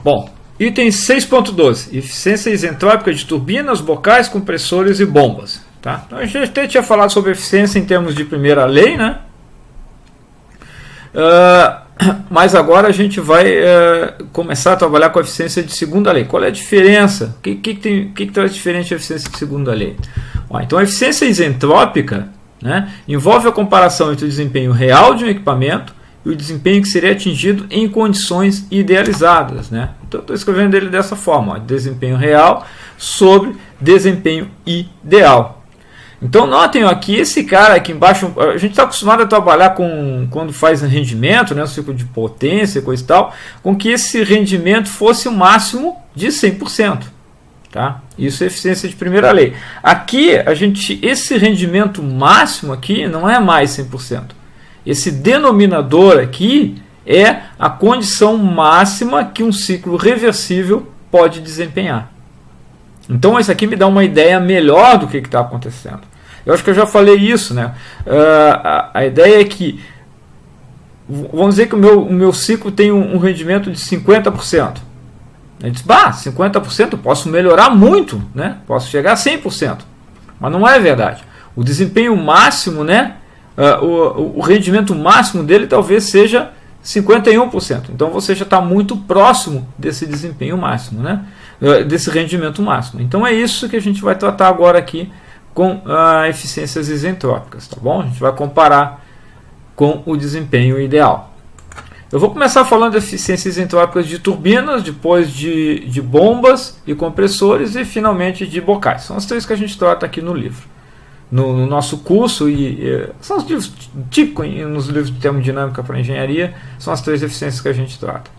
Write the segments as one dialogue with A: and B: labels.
A: Bom, item 6.12, eficiência isentrópica de turbinas, bocais, compressores e bombas. Tá? Então, a gente até tinha falado sobre eficiência em termos de primeira lei, né? Mas agora a gente vai começar a trabalhar com a eficiência de segunda lei. Qual é a diferença? O que traz diferente a eficiência de segunda lei? Então, a eficiência isentrópica, né, envolve a comparação entre o desempenho real de um equipamento e o desempenho que seria atingido em condições idealizadas. Né? Então, estou escrevendo ele dessa forma, desempenho real sobre desempenho ideal. Então, notem aqui, esse cara aqui embaixo, a gente está acostumado a trabalhar com, quando faz rendimento, né, o ciclo de potência, coisa e tal, com que esse rendimento fosse o máximo de 100%. Tá? Isso é eficiência de primeira lei. Aqui, esse rendimento máximo aqui não é mais 100%. Esse denominador aqui é a condição máxima que um ciclo reversível pode desempenhar. Então, isso aqui me dá uma ideia melhor do que está acontecendo. Eu acho que eu já falei isso, né? A ideia é que, vamos dizer que o meu ciclo tem um rendimento de 50%. A gente diz, 50% eu posso melhorar muito, né? Posso chegar a 100%. Mas não é verdade. O desempenho máximo, né? O rendimento máximo dele talvez seja 51%. Então você já está muito próximo desse desempenho máximo, né? Desse rendimento máximo. Então é isso que a gente vai tratar agora aqui com eficiências isentrópicas, tá bom? A gente vai comparar com o desempenho ideal. Eu vou começar falando de eficiências isentrópicas de turbinas, depois de bombas e compressores e finalmente de bocais. São as três que a gente trata aqui no livro. No nosso curso, são os livros típicos nos livros de termodinâmica para engenharia, são as três eficiências que a gente trata.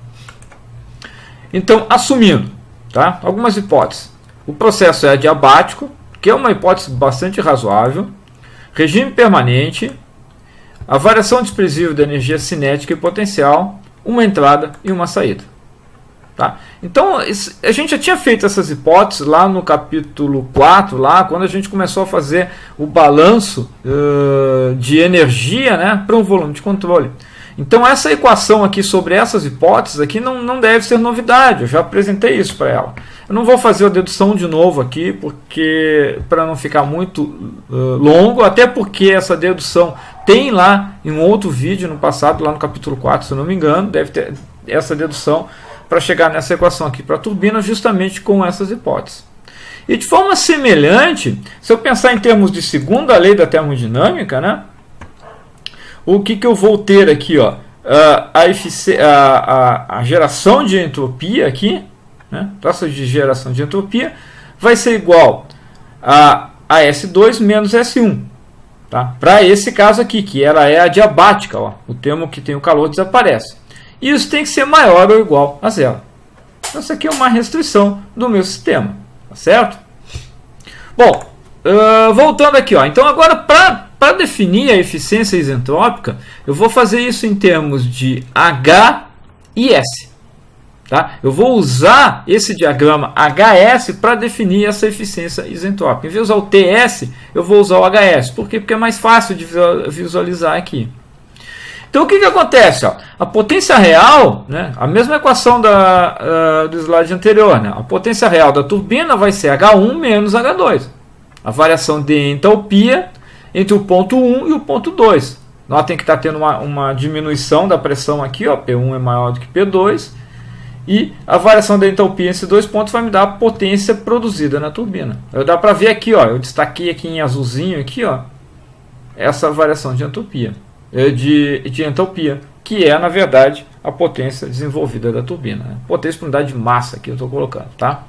A: Então, assumindo, tá? Algumas hipóteses. O processo é adiabático, que é uma hipótese bastante razoável. Regime permanente, a variação desprezível da energia cinética e potencial, uma entrada e uma saída. Tá? Então, a gente já tinha feito essas hipóteses lá no capítulo 4, lá, quando a gente começou a fazer o balanço de energia, né, para um volume de controle. Então, essa equação aqui sobre essas hipóteses aqui não deve ser novidade, eu já apresentei isso para ela. Eu não vou fazer a dedução de novo aqui, porque para não ficar muito longo, até porque essa dedução tem lá em um outro vídeo no passado, lá no capítulo 4, se eu não me engano, deve ter essa dedução para chegar nessa equação aqui para a turbina, justamente com essas hipóteses. E de forma semelhante, se eu pensar em termos de segunda lei da termodinâmica, né, o que eu vou ter aqui? Ó, a geração de entropia aqui, né, taxa de geração de entropia, vai ser igual a S2 menos S1. Tá? Para esse caso aqui, que ela é adiabática, ó, o termo que tem o calor desaparece. E isso tem que ser maior ou igual a zero. Então, isso aqui é uma restrição do meu sistema. Tá certo? Bom, voltando aqui. Ó, então, agora, para definir a eficiência isentrópica, eu vou fazer isso em termos de H e S. Tá? Eu vou usar esse diagrama HS para definir essa eficiência isentrópica. Em vez de usar o TS, eu vou usar o HS. Por quê? Porque é mais fácil de visualizar aqui. Então, o que acontece? Ó? A potência real, né, a mesma equação do slide anterior, né, a potência real da turbina vai ser H1 menos H2. A variação de entalpia entre o ponto 1 e o ponto 2. Notem que está tendo uma diminuição da pressão aqui, ó, P1 é maior do que P2. E a variação da entalpia nesses dois pontos vai me dar a potência produzida na turbina. Dá para ver aqui, ó, eu destaquei aqui em azulzinho, aqui, ó, essa variação de entalpia. De entalpia, que é, na verdade, a potência desenvolvida da turbina. Né? Potência por unidade de massa que eu estou colocando. Tá?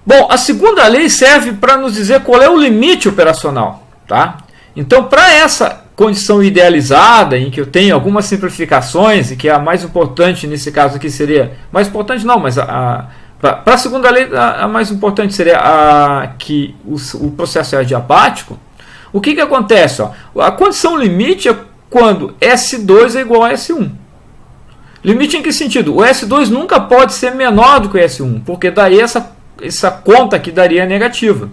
A: Bom, a segunda lei serve para nos dizer qual é o limite operacional. Tá? Então, para essa condição idealizada, em que eu tenho algumas simplificações, e que a mais importante nesse caso aqui seria... Mais importante não, mas para a segunda lei, a mais importante seria que o processo é adiabático. O que acontece? Ó? A condição limite é quando S2 é igual a S1. Limite em que sentido? O S2 nunca pode ser menor do que o S1, porque daí essa conta aqui daria negativa.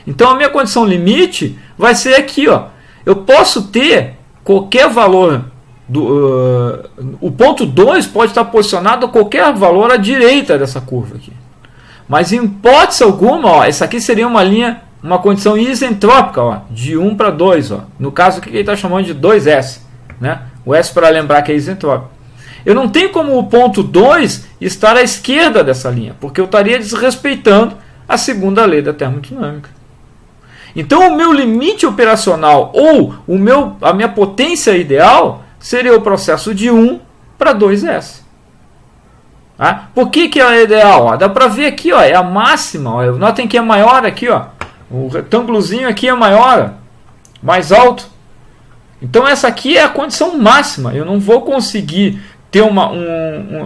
A: Então a minha condição limite vai ser aqui. Ó. Eu posso ter qualquer valor o ponto 2 pode estar posicionado a qualquer valor à direita dessa curva aqui. Mas em hipótese alguma, ó, essa aqui seria uma linha, uma condição isentrópica, ó, de 1 para 2. Ó. No caso aqui que ele está chamando de 2S. Né? O S para lembrar que é isentrópico. Eu não tenho como o ponto 2 estar à esquerda dessa linha, porque eu estaria desrespeitando a segunda lei da termodinâmica. Então o meu limite operacional ou a minha potência ideal seria o processo de 1 para 2S. Tá? Por que é ideal? Ó, dá para ver aqui, ó, é a máxima. Ó, notem que é maior aqui. Ó, o retângulozinho aqui é maior, mais alto. Então essa aqui é a condição máxima. Eu não vou conseguir ter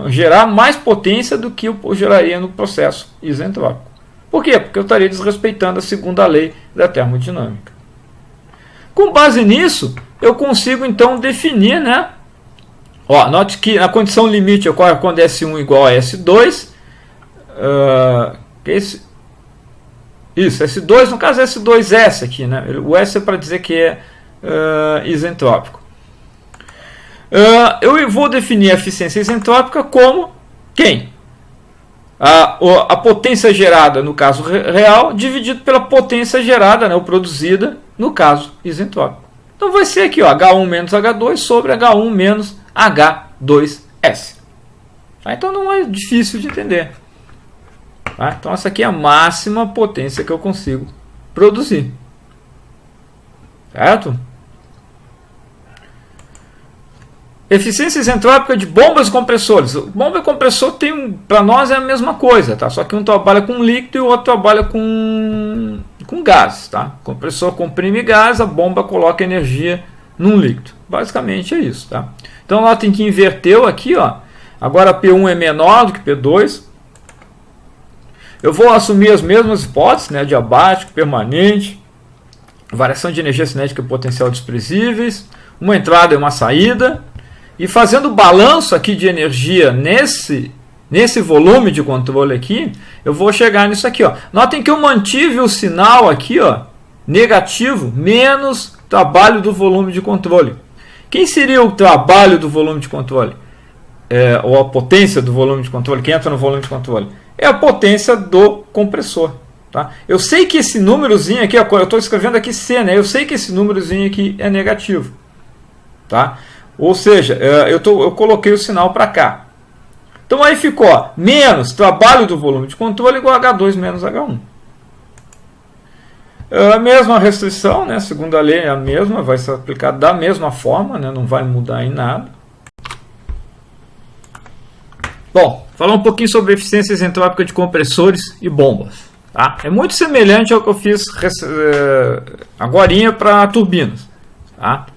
A: gerar mais potência do que eu geraria no processo isentrópico. Por quê? Porque eu estaria desrespeitando a segunda lei da termodinâmica. Com base nisso, eu consigo então definir, né? Ó, note que na condição limite ocorre quando S1 igual a S2. Isso, S2, no caso é S2S aqui, né? O S é para dizer que é isentrópico. Eu vou definir a eficiência isentrópica como quem? A potência gerada no caso real dividido pela potência gerada, né, ou produzida no caso isentrópico. Então vai ser aqui, ó, H1 menos H2 sobre H1 menos H2S. Tá? Então não é difícil de entender. Tá? Então essa aqui é a máxima potência que eu consigo produzir. Certo? Eficiência isentrópica de bombas e compressores. Bomba e compressor para nós é a mesma coisa, tá? Só que um trabalha com líquido e o outro trabalha com gás. Tá? O compressor comprime gás, a bomba coloca energia num líquido. Basicamente é isso. Tá? Então notem que inverteu aqui. Ó. Agora P1 é menor do que P2. Eu vou assumir as mesmas hipóteses, né? Diabático, permanente, variação de energia cinética e potencial desprezíveis, uma entrada e uma saída. E fazendo o balanço aqui de energia nesse volume de controle aqui, eu vou chegar nisso aqui. Ó. Notem que eu mantive o sinal aqui, ó, negativo, menos trabalho do volume de controle. Quem seria o trabalho do volume de controle? Ou a potência do volume de controle, que entra no volume de controle? É a potência do compressor. Tá? Eu sei que esse númerozinho aqui, eu estou escrevendo aqui C, né? Eu sei que esse númerozinho aqui é negativo. Tá? Ou seja, eu coloquei o sinal para cá. Então aí ficou ó, menos trabalho do volume de controle igual a H2 menos H1. A mesma restrição, né? A segunda lei é a mesma, vai ser aplicada da mesma forma, né? Não vai mudar em nada. Bom, falar um pouquinho sobre eficiência isentrópica de compressores e bombas. Tá? É muito semelhante ao que eu fiz agorinha para turbinas. Tá?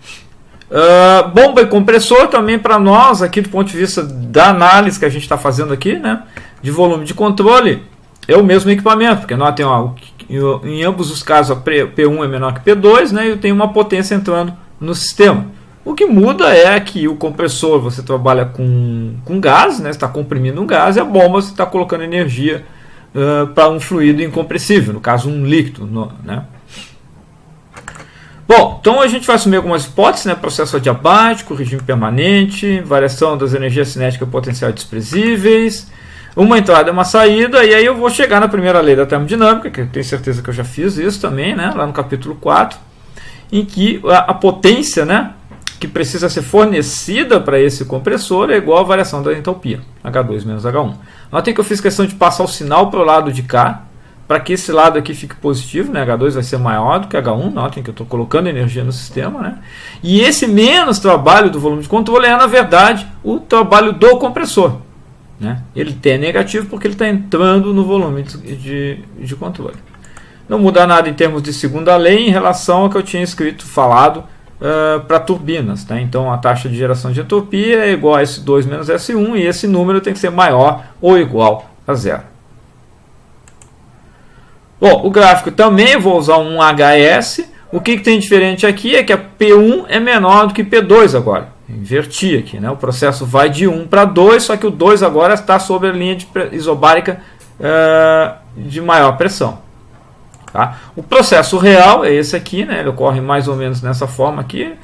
A: Bomba e compressor também para nós, aqui do ponto de vista da análise que a gente está fazendo aqui, né, de volume de controle, é o mesmo equipamento, porque nós temos, em ambos os casos, a P1 é menor que P2, né, e eu tenho uma potência entrando no sistema. O que muda é que o compressor você trabalha com gás, né, você está comprimindo um gás, e a bomba você está colocando energia para um fluido incompressível, no caso um líquido, né. Bom, então a gente vai assumir algumas hipóteses, né? Processo adiabático, regime permanente, variação das energias cinéticas e potencial desprezíveis, uma entrada e uma saída, e aí eu vou chegar na primeira lei da termodinâmica, que eu tenho certeza que eu já fiz isso também, né? Lá no capítulo 4, em que a potência, né, que precisa ser fornecida para esse compressor é igual à variação da entalpia, H2 menos H1. Notem que eu fiz questão de passar o sinal para o lado de cá, para que esse lado aqui fique positivo, né? H2 vai ser maior do que H1, notem que eu estou colocando energia no sistema, né? E esse menos trabalho do volume de controle é, na verdade, o trabalho do compressor. Né? Ele é negativo porque ele está entrando no volume de controle. Não muda nada em termos de segunda lei em relação ao que eu tinha falado para turbinas. Tá? Então a taxa de geração de entropia é igual a S2 menos S1 e esse número tem que ser maior ou igual a zero. Bom, o gráfico também eu vou usar um HS. O que tem diferente aqui é que a P1 é menor do que P2 agora. Inverti aqui, né? O processo vai de 1 para 2, só que o 2 agora está sobre a linha isobárica de maior pressão. Tá? O processo real é esse aqui, né? Ele ocorre mais ou menos nessa forma aqui.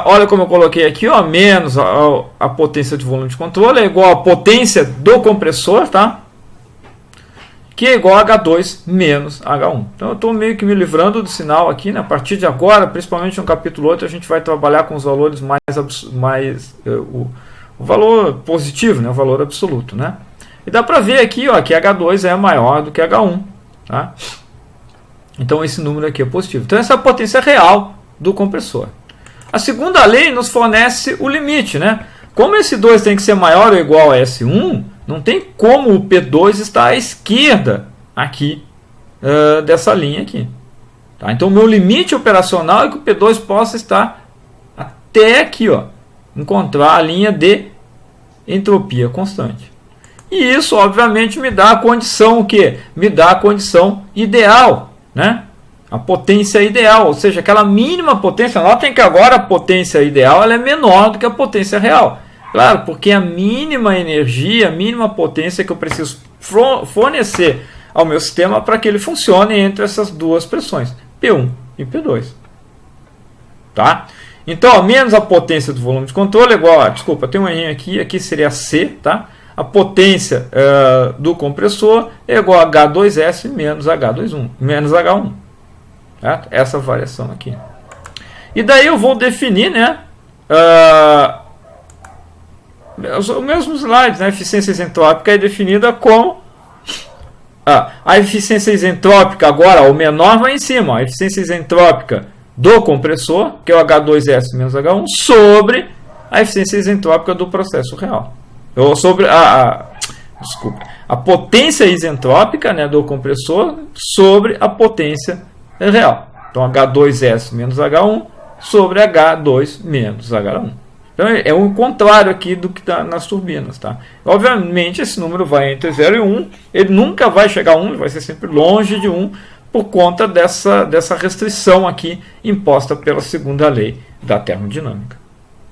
A: Olha como eu coloquei aqui, ó, menos a potência de volume de controle é igual a potência do compressor, tá? Que é igual a H2 menos H1. Então eu estou meio que me livrando do sinal aqui, né? A partir de agora, principalmente no capítulo 8, a gente vai trabalhar com os valores o valor positivo, né? O valor absoluto, né? E dá para ver aqui, ó, que H2 é maior do que H1, tá? Então esse número aqui é positivo. Então essa é a potência real do compressor. A segunda lei nos fornece o limite, né? Como esse 2 tem que ser maior ou igual a S1, não tem como o P2 estar à esquerda aqui dessa linha aqui. Tá? Então o meu limite operacional é que o P2 possa estar até aqui, ó, encontrar a linha de entropia constante. E isso, obviamente, me dá a condição o quê? Me dá a condição ideal, né? A potência ideal, ou seja, aquela mínima potência. Notem que agora a potência ideal ela é menor do que a potência real. Claro, porque a mínima energia, a mínima potência que eu preciso fornecer ao meu sistema para que ele funcione entre essas duas pressões, P1 e P2. Tá? Então, menos a potência do volume de controle é igual a... Desculpa, tem um errinho aqui. Aqui seria C, tá? A potência do compressor é igual a H2S menos H21, menos H1. Certo? Essa variação aqui. E daí eu vou definir, né? O mesmo slide, né? Eficiência isentrópica é definida como a eficiência isentrópica agora, o menor vai em cima, a eficiência isentrópica do compressor, que é o H2S menos H1, sobre a eficiência isentrópica do processo real. Ou sobre a potência isentrópica, né, do compressor sobre a potência real. Então H2S menos H1 sobre H2 menos H1. Então é o contrário aqui do que está nas turbinas. Tá? Obviamente esse número vai entre 0 e 1, ele nunca vai chegar a 1, ele vai ser sempre longe de 1, por conta dessa restrição aqui imposta pela segunda lei da termodinâmica.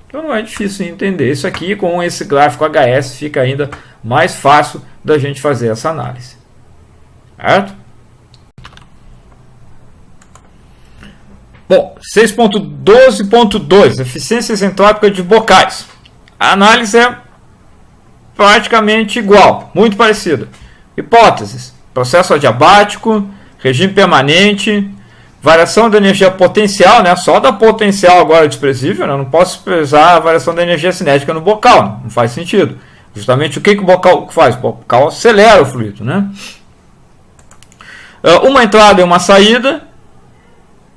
A: Então não é difícil entender isso aqui, com esse gráfico HS fica ainda mais fácil da gente fazer essa análise. Certo? Bom, 6.12.2, eficiência isentrópica de bocais. A análise é praticamente igual, muito parecida. Hipóteses: processo adiabático, regime permanente, variação da energia potencial, né? Só da potencial agora é desprezível, né? Eu não posso expressar a variação da energia cinética no bocal, não faz sentido. Justamente o que o bocal faz? O bocal acelera o fluido, né? Uma entrada e uma saída.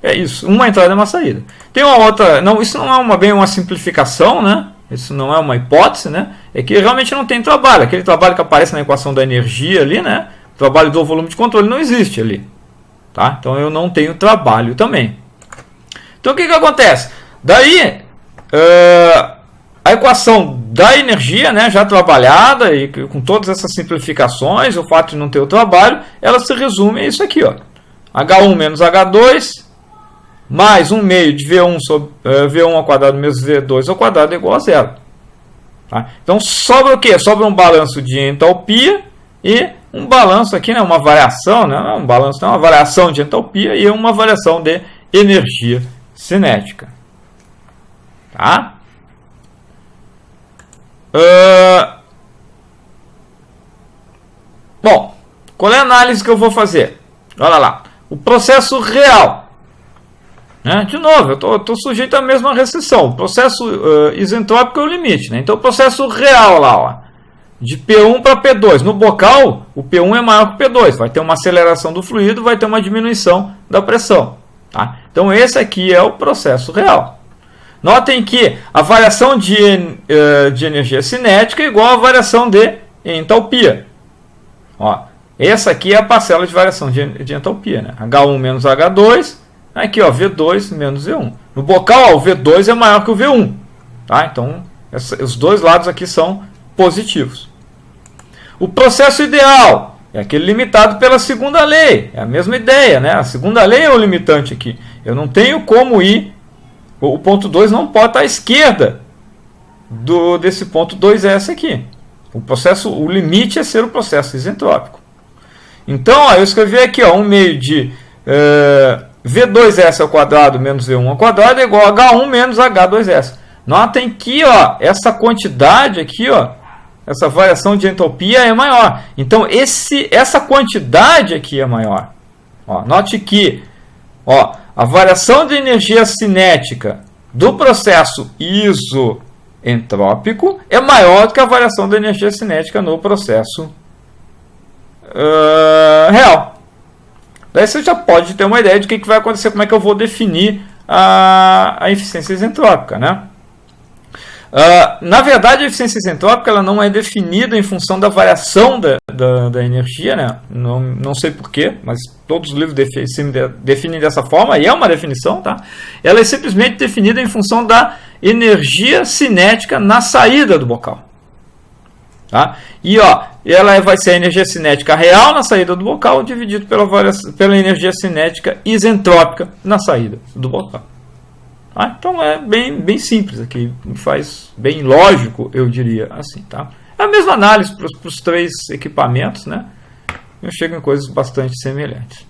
A: É isso, uma entrada e uma saída. Tem uma outra, não, isso não é bem uma simplificação, né? Isso não é uma hipótese, né? É que realmente não tem trabalho. Aquele trabalho que aparece na equação da energia ali, né? O trabalho do volume de controle não existe ali. Tá? Então eu não tenho trabalho também. Então o que acontece? Daí a equação da energia, né, já trabalhada e com todas essas simplificações, o fato de não ter o trabalho, ela se resume a isso aqui, ó. H1 menos H2 mais 1 meio de V1 sobre V1 ao quadrado menos V2 ao quadrado é igual a zero. Tá? Então sobra o quê? Sobra um balanço de entalpia e um balanço aqui, né, uma variação, né, um balanço, não, uma variação de entalpia e uma variação de energia cinética. Tá? Bom, qual é a análise que eu vou fazer? Olha lá, o processo real. Né? De novo, eu estou sujeito à mesma restrição. O processo isentrópico é o limite. Né? Então, o processo real lá, ó, de P1 para P2. No bocal, o P1 é maior que o P2. Vai ter uma aceleração do fluido, vai ter uma diminuição da pressão. Tá? Então, esse aqui é o processo real. Notem que a variação de energia cinética é igual à variação de entalpia. Ó, essa aqui é a parcela de variação de entalpia. Né? H1 menos H2. Aqui, ó, V2 menos V1. No bocal, ó, o V2 é maior que o V1. Tá? Então, os dois lados aqui são positivos. O processo ideal é aquele limitado pela segunda lei. É a mesma ideia, né? A segunda lei é o limitante aqui. Eu não tenho como ir. O ponto 2 não pode estar à esquerda desse ponto 2S aqui. O limite é ser o processo isentrópico. Então, ó, eu escrevi aqui, ó, 1 meio de V2S ao quadrado menos V1 ao quadrado é igual a H1 menos H2S. Notem que ó, essa quantidade aqui, ó, essa variação de entropia é maior. Então essa quantidade aqui é maior. Ó, note que ó, a variação de energia cinética do processo isoentrópico é maior do que a variação da energia cinética no processo real. Daí você já pode ter uma ideia de o que vai acontecer, como é que eu vou definir a eficiência isentrópica, né? Na verdade, a eficiência isentrópica ela não é definida em função da variação da energia, né? Não sei porquê, mas todos os livros definem dessa forma, e é uma definição, tá? Ela é simplesmente definida em função da energia cinética na saída do bocal. Tá? E ó, ela vai ser a energia cinética real na saída do bocal dividido pela energia cinética isentrópica na saída do bocal. Tá? Então é bem simples aqui, faz bem lógico, eu diria assim. Tá? É a mesma análise para os três equipamentos, né? Eu chego em coisas bastante semelhantes.